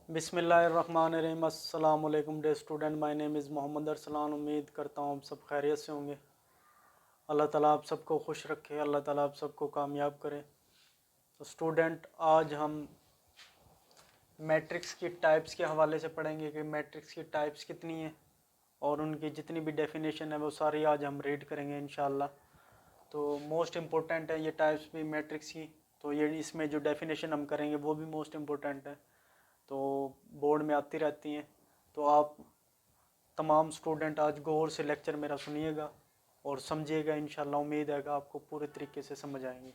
बिस्मिल्लाहिर्रहमानिर्रहीम। अस्सलाम वालेकुम dear student, my name is Mohammad Arsalan. उम्मीद करता हूँ आप सब खैरियत से होंगे। अल्लाह ताला आप सबको खुश रखे, अल्लाह ताला आप सबको कामयाब करे। तो स्टूडेंट, आज हम मैट्रिक्स की टाइप्स के हवाले से पढ़ेंगे कि मैट्रिक्स की टाइप्स कितनी हैं और उनकी जितनी भी डेफिनेशन है वो सारी आज हम रीड करेंगे इंशाल्लाह। तो मोस्ट इम्पोर्टेंट है ये टाइप्स भी मैट्रिक्स की, तो ये इसमें जो डेफिनेशन हम करेंगे वो भी मोस्ट इम्पोर्टेंट है, तो बोर्ड में आती रहती हैं। तो आप तमाम स्टूडेंट आज गौर से लेक्चर मेरा सुनिएगा और समझिएगा। इंशाल्लाह उम्मीद है कि आपको पूरे तरीके से समझ आएंगे।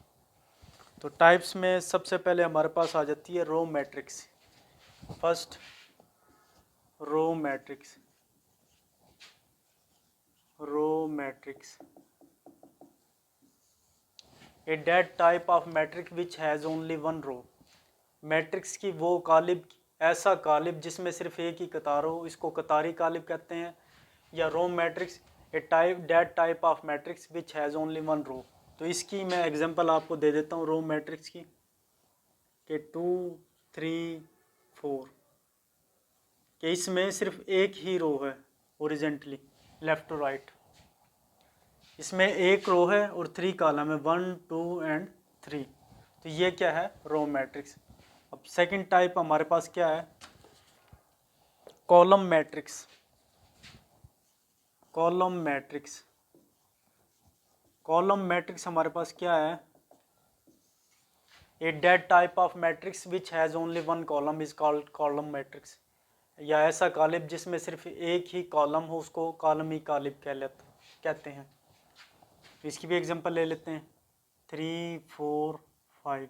तो टाइप्स में सबसे पहले हमारे पास आ जाती है row matrix. First, row matrix. Row matrix a that type of matrix which has only one row. Matrix की वो कालिब, ऐसा कालिब जिसमें सिर्फ एक ही कतार हो, इसको कतारी कालिब कहते हैं। या row matrix a type that type of matrix which has only one row. तो इसकी मैं एग्जांपल आपको दे देता हूँ रो मैट्रिक्स की, कि 2 3 4, कि इसमें सिर्फ एक ही रो है ओरिजेंटली लेफ्ट टू राइट। इसमें एक रो है और 3 कॉलम है, 1 2 एंड 3। तो ये क्या है? Row matrix. अब सेकंड टाइप हमारे पास क्या है? Column matrix. Column matrix. Column matrix हमारे पास क्या है? A that type of matrix which has only one column is called column matrix. या ऐसा कालिब जिसमें सिर्फ एक ही कॉलम हो, उसको कॉलमी कालिब कहते हैं। तो इसकी भी एग्जांपल ले लेते हैं, 3 4 5,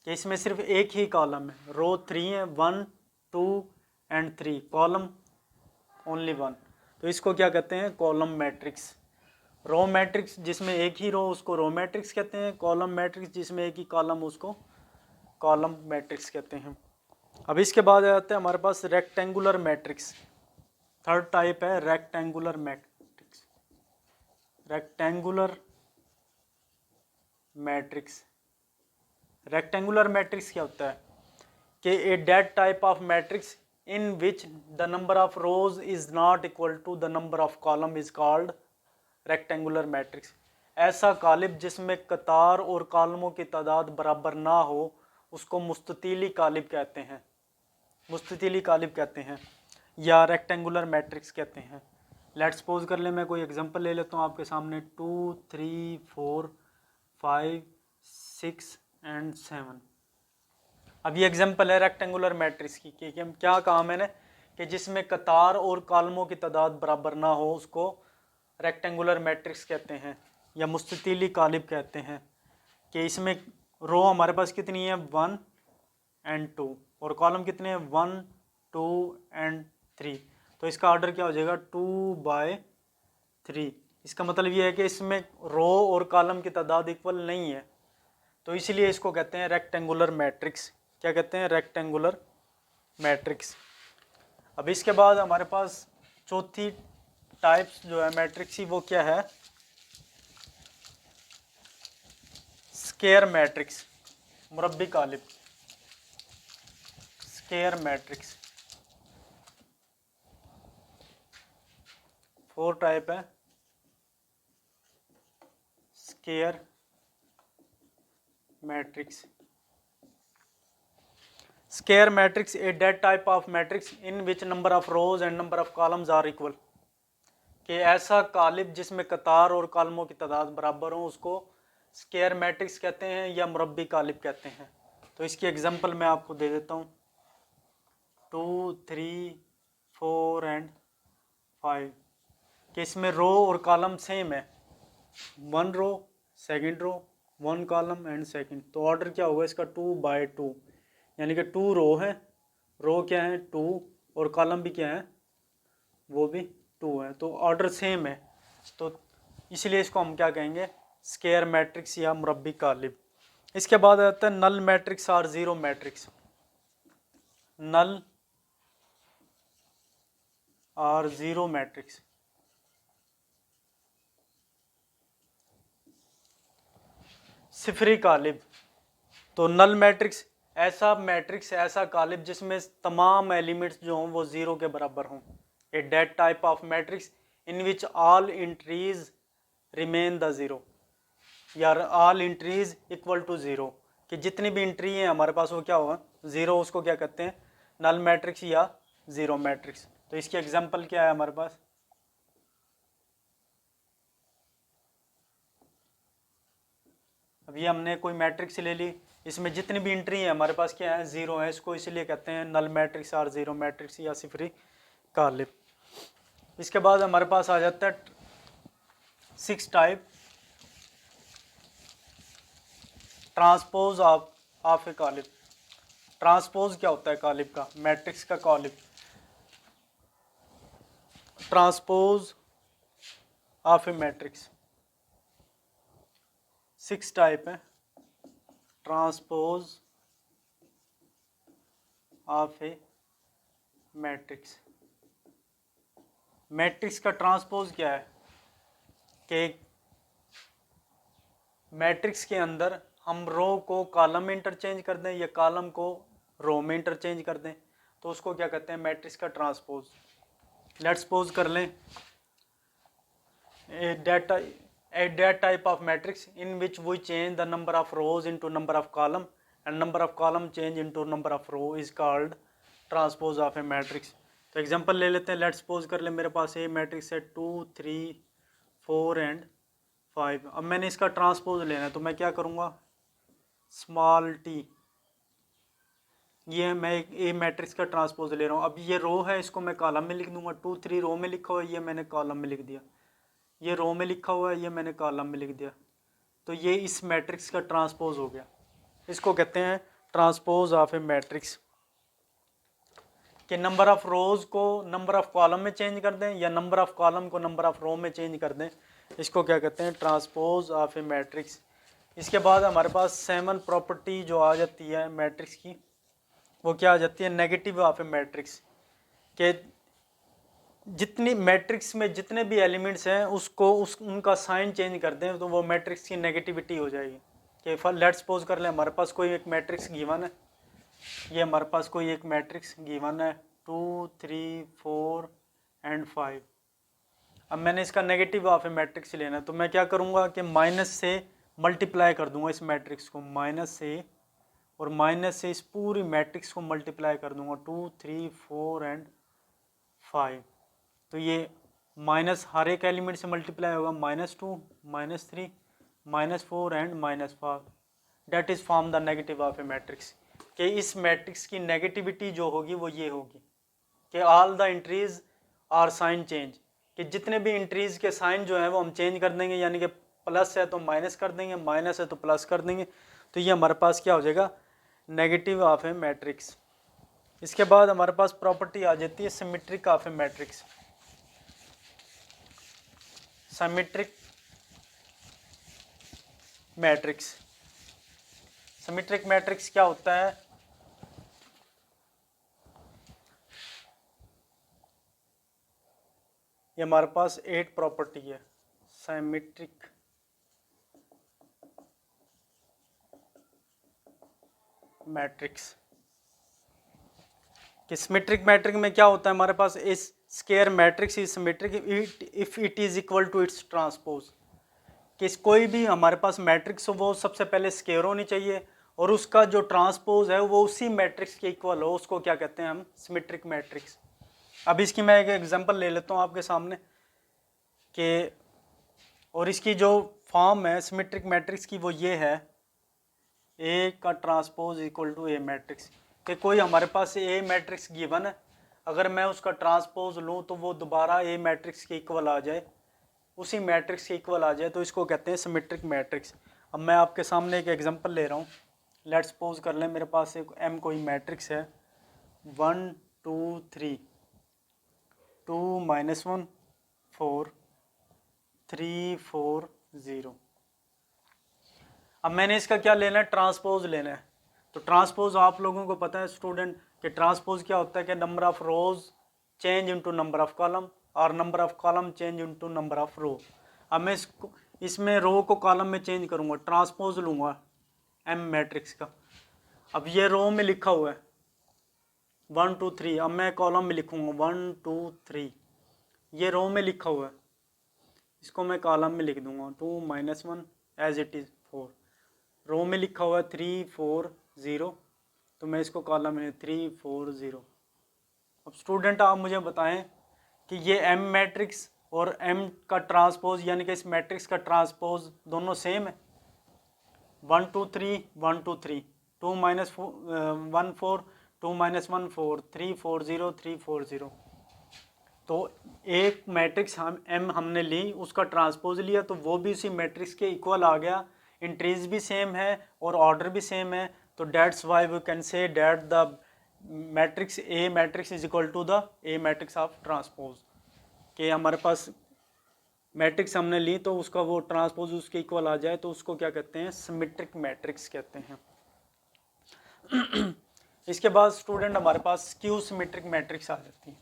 कि इसमें सिर्फ एक ही कॉलम है, रो 3 है, 1 2 एंड 3, कॉलम ओनली 1। तो इसको क्या कहते हैं? Column matrix. रो मैट्रिक्स जिसमें एक ही रो, उसको रो मैट्रिक्स कहते हैं। कॉलम मैट्रिक्स जिसमें एक ही कॉलम, उसको कॉलम मैट्रिक्स कहते हैं। अब इसके बाद आ जाते हैं हमारे पास रेक्टेंगुलर मैट्रिक्स। थर्ड टाइप है rectangular matrix. Rectangular matrix. Rectangular matrix क्या होता है? कि a that type of matrix in which the number of rows is not equal to the number of column is called rectangular matrix. ऐसा कालिब जिसमें कतार और कॉलमों की तादाद बराबर ना हो, उसको मुस्ततीली कालिब कहते हैं। मुस्ततीली कालिब कहते हैं या रेक्टेंगुलर मैट्रिक्स कहते हैं। लेट्स सपोज कर ले, मैं कोई एग्जांपल ले लेता हूँ आपके सामने, 2 3 4 5 6 एंड 7। अब ये एग्जांपल है रेक्टेंगुलर मैट्रिक्स की, कि हम क्या कहा मैंने, कि जिसमें कतार और कॉलमों की तादाद बराबर ना हो, उसको रेक्टेंगुलर मैट्रिक्स कहते हैं या मुस्ततीली कालिब कहते हैं। कि इसमें रो हमारे पास कितनी है? 1 एंड 2, और कॉलम कितने हैं? 1 2 एंड 3। तो इसका ऑर्डर क्या हो जाएगा? 2/3। इसका मतलब ये है कि इसमें रो और कॉलम की तादाद इक्वल नहीं है, तो इसलिए इसको कहते हैं रेक्टेंगुलर मैट्रिक्स। क्या कहते हैं? Rectangular matrix. अब इसके बाद हमारे पास चौथी टाइप्स जो है मैट्रिक्स की, वो क्या है? स्क्वायर मैट्रिक्स, मुरब्बी कालिब। Square matrix. 4 टाइप है square matrix. Square matrix a that type of matrix in which number of rows and number of columns are equal. कि ऐसा कालिब जिसमें कतार और कॉलमों की तादाद बराबर हो, उसको स्क्वायर मैट्रिक्स कहते हैं या मुरब्बी कालिब कहते हैं। तो इसकी एग्जांपल मैं आपको दे देता हूँ, 2 3 4 एंड 5, कि इसमें रो और कॉलम सेम है, 1 row second row 1 column and second. तो ऑर्डर क्या होगा इसका? 2/2, यानी कि 2 रो है, रो क्या है? 2, और कॉलम भी क्या है? वो भी 2 है, तो ऑर्डर सेम है। तो इसलिए इसको हम क्या कहेंगे? स्क्वायर मैट्रिक्स या मुरब्बी कालिब। इसके बाद आता है नल मैट्रिक्स और जीरो मैट्रिक्स। नल और जीरो मैट्रिक्स। सिफरी कालिब। तो नल मैट्रिक्स ऐसा मैट्रिक्स, ऐसा कॉलम जिसमें तमाम एलिमेंट्स जो हों वो ज़ीरो के बराबर हों। A that type of matrix in which all entries remain the zero, या all entries equal to zero, कि जितनी भी इंट्री हैं हमारे पास वो क्या होगा, ज़ीरो। उसको क्या कहते हैं, नल मैट्रिक्स या ज़ीरो मैट्रिक्स। तो इसकी एग्जांपल क्या है हमारे पास, अभी हमने कोई मैट्रिक्स ले ली, इसमें जितनी भी इंट्री है हमारे पास क्या है, ज़ीरो है। इसको इसलिए कहते हैं नल मैट्रिक्स और ज़ीरो मैट्रिक्स या सिफरी कॉलम। इसके बाद हमारे पास आ जाता है 6 type transpose of a column. Transpose क्या होता है कॉलम का, मैट्रिक्स का column. Transpose of A matrix 6 type है transpose of A matrix. Matrix का ट्रांसपोज क्या है कि मैट्रिक्स के अंदर हम रो को कॉलम में इंटरचेंज कर दें या कॉलम को रो में इंटरचेंज कर दें, तो उसको क्या कहते हैं, मैट्रिक्स का ट्रांसपोज। लेट्स सपोज कर लें a that type of matrix in which we change the number of rows into number of column and number of column change into number of row is called transpose of A matrix. तो example ले लेते हैं। Let's suppose कर ले मेरे पास ये matrix है 2 3 4 and 5। अब मैंने इसका ट्रांसपोज लेना है, तो मैं क्या करूँगा, स्मॉल टी, ये मैं ए मैट्रिक्स का ट्रांसपोज ले रहा हूँ। अब ये रो है, इसको मैं कॉलम में लिख दूंगा। 2 3 रो में लिखा हुआ है, ये मैंने कॉलम में लिख दिया। ये रो में लिखा हुआ है, ये मैंने कॉलम में लिख दिया। तो ये इस मैट्रिक्स का ट्रांसपोज हो गया। इसको कहते हैं ट्रांसपोज ऑफ ए मैट्रिक्स, कि नंबर ऑफ रोज को नंबर ऑफ कॉलम में चेंज कर दें या नंबर ऑफ कॉलम को नंबर ऑफ रो में चेंज कर दें। इसको क्या कहते हैं, ट्रांसपोज ऑफ ए मैट्रिक्स। इसके बाद हमारे पास 7 प्रॉपर्टी जो आ जाती है मैट्रिक्स की, वो क्या आ जाती है, नेगेटिव ऑफ ए मैट्रिक्स, के जितनी मैट्रिक्स में जितने भी एलिमेंट्स हैं उसको उनका साइन चेंज कर दें तो वो मैट्रिक्स की नेगेटिविटी हो जाएगी। कि फॉर लेट्स सपोज कर लें हमारे पास कोई एक मैट्रिक्स गिवन है, ये हमारे पास कोई एक मैट्रिक्स गिवन है 2 3 4 एंड 5। अब मैंने इसका नेगेटिव ऑफ ए मैट्रिक्स लेना है, तो मैं क्या करूँगा कि माइनस से मल्टीप्लाई कर दूंगा इस मैट्रिक्स को, माइनस से, और माइनस से इस पूरी मैट्रिक्स को मल्टीप्लाई कर दूंगा 2 3 4 एंड 5। तो ये माइनस हर एक एलिमेंट से मल्टीप्लाई होगा, -2 -3 -4 and -5। That is form the negative of A matrix. कि इस मैट्रिक्स की नेगेटिविटी जो होगी वो ये होगी कि all the entries are sign change, कि जितने भी एंट्रीज के साइन जो है वो हम चेंज कर देंगे। यानी कि प्लस है तो माइनस कर देंगे, माइनस है तो प्लस कर देंगे। तो ये हमारे पास क्या हो जाएगा, नेगेटिव ऑफ ए मैट्रिक्स। इसके बाद हमारे पास प्रॉपर्टी आ जाती है symmetric of A matrix. Symmetric matrix, symmetric matrix क्या होता है, ये हमारे पास 8 प्रॉपर्टी है सिमेट्रिक मैट्रिक्स। कि सिमेट्रिक मैट्रिक में क्या होता है, हमारे पास इस square matrix is symmetric if it is equal to its transpose. कि कोई भी हमारे पास मैट्रिक्स हो वो सबसे पहले स्केयर होनी चाहिए और उसका जो ट्रांसपोज है वो उसी मैट्रिक्स के इक्वल हो, उसको क्या कहते हैं हम, सिमेट्रिक मैट्रिक्स। अब इसकी मैं एक एग्जांपल ले लेता हूँ आपके सामने कि, और इसकी जो फॉर्म है सिमेट्रिक मैट्रिक्स की वो ये है, ए का transpose equal to A matrix. कि कोई हमारे पास ए मैट्रिक्स गिवन है, अगर मैं उसका ट्रांसपोज लूँ तो वो दोबारा ए मैट्रिक्स के इक्वल आ जाए, उसी मैट्रिक्स के इक्वल आ जाए, तो इसको कहते हैं सिमेट्रिक मैट्रिक्स। अब मैं आपके सामने एक एग्जांपल ले रहा हूँ। लेट्स सपोज कर लें मेरे पास एक एम कोई मैट्रिक्स है 1 2 3 2 -1 4 3 4 0। अब मैंने इसका क्या लेना है, ट्रांसपोज लेना है। तो ट्रांसपोज आप लोगों को पता है स्टूडेंट कि ट्रांसपोज क्या होता है, कि number of rows change into number of column और number of column change into number of row. अब मैं इसमें रो को कॉलम में चेंज करूंगा, ट्रांसपोज लूंगा एम मैट्रिक्स का। अब ये रो में लिखा हुआ है 1 2 3, अब मैं कॉलम में लिखूंगा 1 2 3, ये रो में लिखा हुआ है, इसको मैं कॉलम में लिख दूंगा 2 -1 एज इट इज़ 4। रो में लिखा हुआ है 3 4 0, तो मैं इसको कॉलम में 3 4 0। अब स्टूडेंट आप मुझे बताएं कि ये एम मैट्रिक्स और एम का ट्रांसपोज यानी कि इस मैट्रिक्स का ट्रांसपोज दोनों सेम है। 1 2 3 1 2 3, 2 -1 4, 2 -1 4, 3 4 0 3 4 0। तो एक मैट्रिक्स हम एम हमने ली, उसका ट्रांसपोज लिया, तो वो भी उसी मैट्रिक्स के इक्वल आ गया, इंट्रीज भी सेम है और ऑर्डर भी सेम है। तो that's why we can say that the matrix A matrix is equal to the A matrix of transpose. कि हमारे पास मैट्रिक्स हमने ली तो उसका वो ट्रांसपोज उसके इक्वल आ जाए, तो उसको क्या कहते हैं, सिमेट्रिक मैट्रिक्स कहते हैं। इसके बाद स्टूडेंट हमारे पास स्क्यू सिमेट्रिक मैट्रिक्स आ जाती है।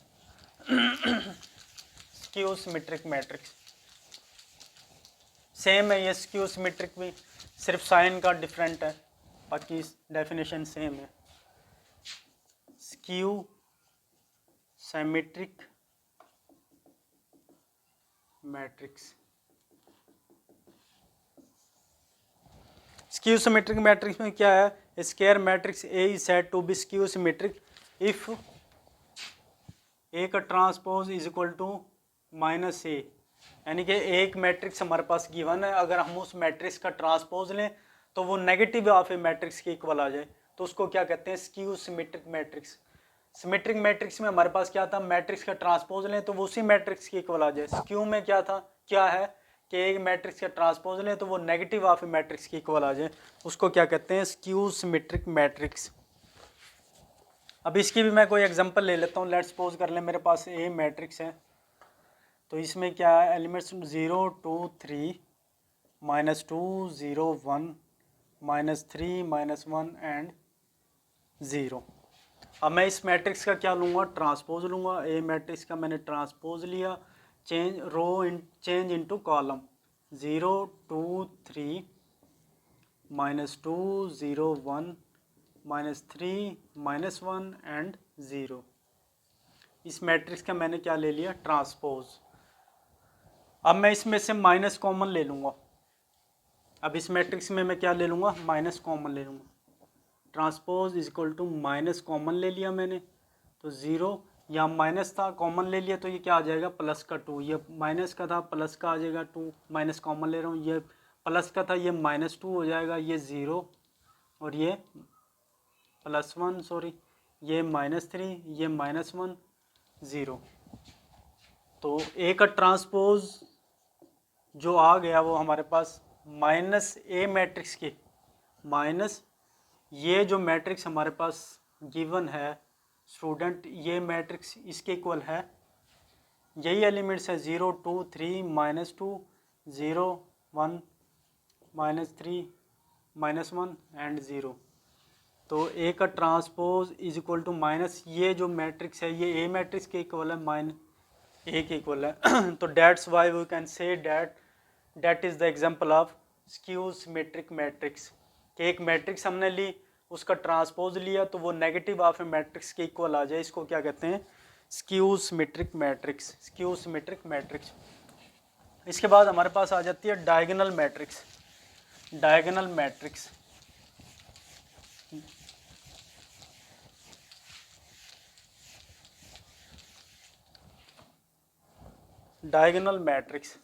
स्क्यू सिमेट्रिक मैट्रिक्स सेम है, ये स्क्यू सिमेट्रिक भी, सिर्फ साइन का डिफरेंट है, बाकी डेफिनेशन सेम है। Skew symmetric matrix, skew symmetric matrix में क्या है, square matrix A is said to be skew symmetric if A का transpose is equal to minus A, यानी कि एक मैट्रिक्स हमारे पास गिवन है, अगर हम उस मैट्रिक्स का ट्रांसपोज लें तो वो नेगेटिव ऑफ ए मैट्रिक्स के इक्वल आ जाए, तो उसको क्या कहते हैं, skew symmetric matrix. Symmetric matrix में हमारे पास क्या था, मैट्रिक्स का ट्रांसपोज लें तो वो उसी मैट्रिक्स के इक्वल आ जाए। स्क्यू में क्या था, क्या है कि एक मैट्रिक्स का ट्रांसपोज लें तो वो नेगेटिव ऑफ ए मैट्रिक्स के इक्वल आ जाए, उसको क्या कहते हैं, स्क्यू सिमेट्रिक मैट्रिक्स। अब इसकी भी मैं कोई एग्जांपल ले लेता हूँ। लेट्स सपोज कर लें मेरे पास ए मैट्रिक्स है, तो इसमें क्या है, एलिमेंट्स 0 2 3 -2 0 1 -3 -1 एंड 0। अब मैं इस मैट्रिक्स का क्या लूँगा, ट्रांसपोज लूँगा। ए मैट्रिक्स का मैंने ट्रांसपोज लिया, चेंज इनटू कॉलम 0 2 3 -2 0 1 -3 -1 एंड 0। इस मैट्रिक्स का मैंने क्या ले लिया, ट्रांसपोज। अब मैं इसमें से माइनस कॉमन ले लूँगा। अब इस मैट्रिक्स में मैं क्या ले लूँगा, माइनस कॉमन ले लूँगा। Transpose is equal to minus common ले लिया मैंने, तो 0, या माइनस था कॉमन ले लिया तो ये क्या आ जाएगा, प्लस का 2, ये माइनस का था प्लस का आ जाएगा 2, माइनस कॉमन ले रहा हूँ, ये प्लस का था ये -2 हो जाएगा, ये 0 और ये +1, सॉरी ये -3, ये -1 0। तो ए का ट्रांसपोज जो आ गया वो हमारे पास माइनस ए मैट्रिक्स के माइनस ये जो मैट्रिक्स हमारे पास गिवन है स्टूडेंट, ये मैट्रिक्स इसके इक्वल है, यही एलिमेंट्स है 0 2 3 -2 0 1 -3 -1 एंड 0। तो ए का transpose is equal to minus ये जो मैट्रिक्स है ये ए मैट्रिक्स के इक्वल है, ए के इक्वल है। तो that's why we can say that is the example of skew symmetric matrix. कि एक मैट्रिक्स हमने ली, उसका ट्रांसपोज लिया तो वो नेगेटिव ऑफ ए मैट्रिक्स के इक्वल आ जाए, इसको क्या कहते हैं, skew symmetric matrix, skew symmetric matrix. इसके बाद हमारे पास आ जाती है diagonal matrix. Diagonal matrix diagonal matrix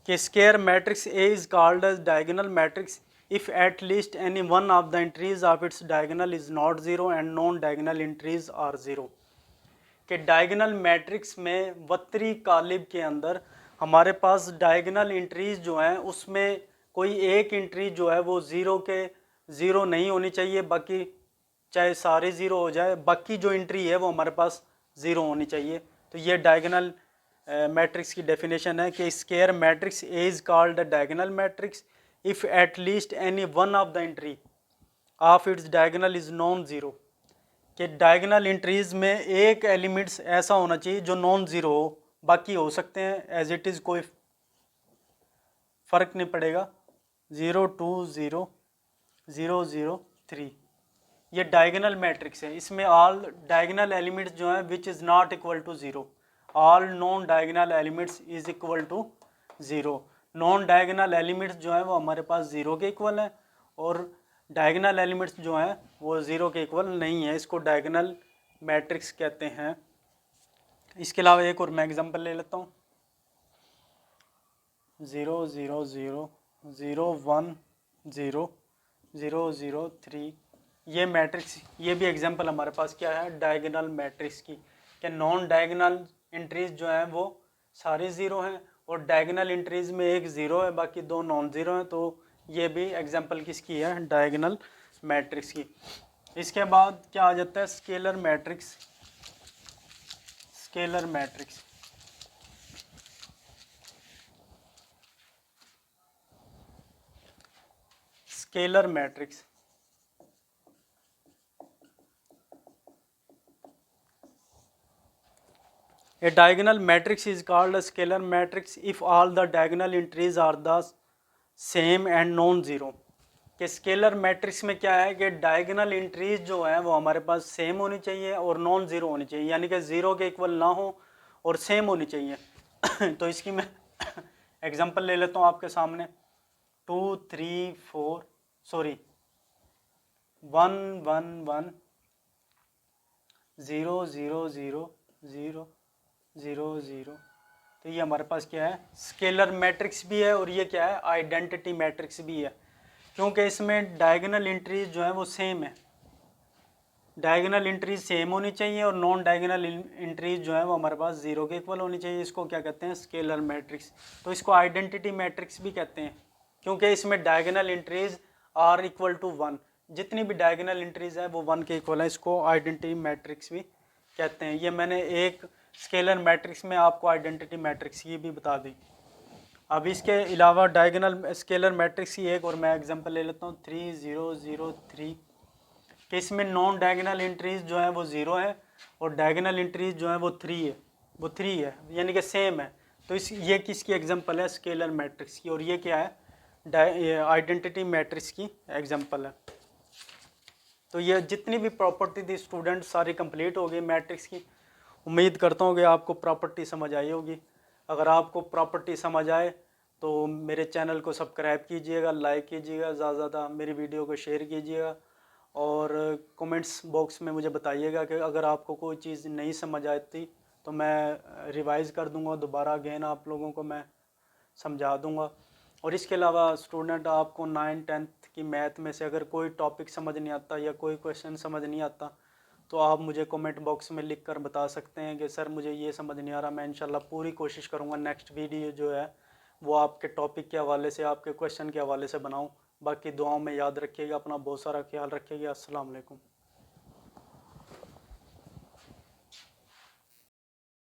कि square matrix A is called as diagonal matrix if at least any one of the entries of its diagonal is not 0 and non diagonal entries are 0। कि diagonal matrix में वक्री कालिब के अंदर हमारे पास diagonal entries जो हैं उसमें कोई एक एंट्री जो है वो ज़ीरो नहीं होनी चाहिए, बाकी चाहे सारे ज़ीरो हो जाए, बाकी जो एंट्री है वो हमारे पास ज़ीरो होनी चाहिए। तो ये डायगोनल मैट्रिक्स की डेफिनेशन है कि square matrix A is called a diagonal matrix if at least any one of the entry of its diagonal is non zero। कि डायगोनल एंट्रीज में एक एलिमेंट्स ऐसा होना चाहिए जो नॉन ज़ीरो हो, बाकी हो सकते हैं एज इट इज़, कोई फ़र्क नहीं पड़ेगा। 0 2 0 0 0 3 ये डायगोनल मैट्रिक्स है। इसमें ऑल डायगोनल एलिमेंट्स जो हैं which is not equal to zero, all non diagonal elements is equal to zero. Non diagonal elements जो हैं वो हमारे पास ज़ीरो के इक्वल हैं, और डायगोनल एलिमेंट्स जो हैं वो ज़ीरो के इक्वल नहीं है। इसको डायगोनल मैट्रिक्स कहते हैं। इसके अलावा एक और मैं एग्जांपल ले लेता हूँ। 0 0 0 0 1 0 0 0 3 ये मैट्रिक्स, ये भी एग्जांपल हमारे पास क्या है, डायगोनल मैट्रिक्स की। क्या नॉन डायगोनल एंट्रीज जो हैं वो सारी ज़ीरो हैं, और डायगोनल एंट्रीज में एक ज़ीरो है, बाकी दो नॉन ज़ीरो हैं। तो ये भी एग्जांपल किसकी है, डायगोनल मैट्रिक्स की। इसके बाद क्या आ जाता है, scalar matrix. Scalar matrix scalar matrix A diagonal matrix is called a scalar matrix if all the diagonal entries are the same and non-zero। कि स्केलर मैट्रिक्स में क्या है कि डायगोनल एंट्रीज जो है वो हमारे पास सेम होनी चाहिए और नॉन ज़ीरो होनी चाहिए, यानी कि ज़ीरो के इक्वल ना हो और सेम होनी चाहिए। तो इसकी मैं एग्जांपल ले लेता हूँ आपके सामने। 2 3 4 सॉरी 1 1 1 0 0 0 0 0 0। तो ये हमारे पास क्या है, स्केलर मैट्रिक्स भी है, और ये क्या है, आइडेंटिटी मैट्रिक्स भी है, क्योंकि इसमें डायगोनल एंट्रीज जो है वो सेम है। डायगोनल एंट्रीज सेम होनी चाहिए और नॉन डायगोनल एंट्रीज जो है वो हमारे पास ज़ीरो के इक्वल होनी चाहिए। इसको क्या कहते हैं, स्केलर मैट्रिक्स। तो इसको आइडेंटिटी मैट्रिक्स भी कहते हैं, क्योंकि इसमें diagonal entries are equal to 1। जितनी भी डायगोनल एंट्रीज है वो 1 के इक्वल है। इसको आइडेंटिटी मैट्रिक्स भी कहते हैं। ये मैंने एक स्केलर मैट्रिक्स में आपको आइडेंटिटी मैट्रिक्स की भी बता दी। अब इसके अलावा डायगोनल स्केलर मैट्रिक्स की एक और मैं एग्जांपल ले लेता हूँ, 3 0 0 3। कि इसमें नॉन डायगोनल एंट्रीज जो है वो ज़ीरो है, और डायगोनल एंट्रीज जो है वो 3 है, वो 3 है, यानी कि सेम है। तो इस ये किसकी एग्जांपल है, स्केलर मैट्रिक्स की। और ये क्या है, आइडेंटिटी मैट्रिक्स की एग्जांपल है। तो ये जितनी भी प्रॉपर्टी थी स्टूडेंट सारी कंप्लीट हो गई मैट्रिक्स की। उम्मीद करता हूँ कि आपको प्रॉपर्टी समझ आई होगी। अगर आपको प्रॉपर्टी समझ आए तो मेरे चैनल को सब्सक्राइब कीजिएगा, लाइक कीजिएगा, ज़्यादा से ज़्यादा मेरी वीडियो को शेयर कीजिएगा, और कमेंट्स बॉक्स में मुझे बताइएगा कि अगर आपको कोई चीज़ नहीं समझ आती तो मैं रिवाइज़ कर दूंगा, दोबारा अगेन आप लोगों को मैं समझा दूंगा। और इसके अलावा स्टूडेंट आपको 9 10th की मैथ में से अगर कोई टॉपिक समझ नहीं आता या कोई क्वेश्चन समझ नहीं आता तो आप मुझे कमेंट बॉक्स में लिख कर बता सकते हैं कि सर मुझे ये समझ नहीं आ रहा। मैं इंशाल्लाह पूरी कोशिश करूँगा नेक्स्ट वीडियो जो है वो आपके टॉपिक के हवाले से, आपके क्वेश्चन के हवाले से बनाऊँ। बाकी दुआओं में याद रखिएगा, अपना बहुत सारा ख्याल रखिएगा। अस्सलाम वालेकुम।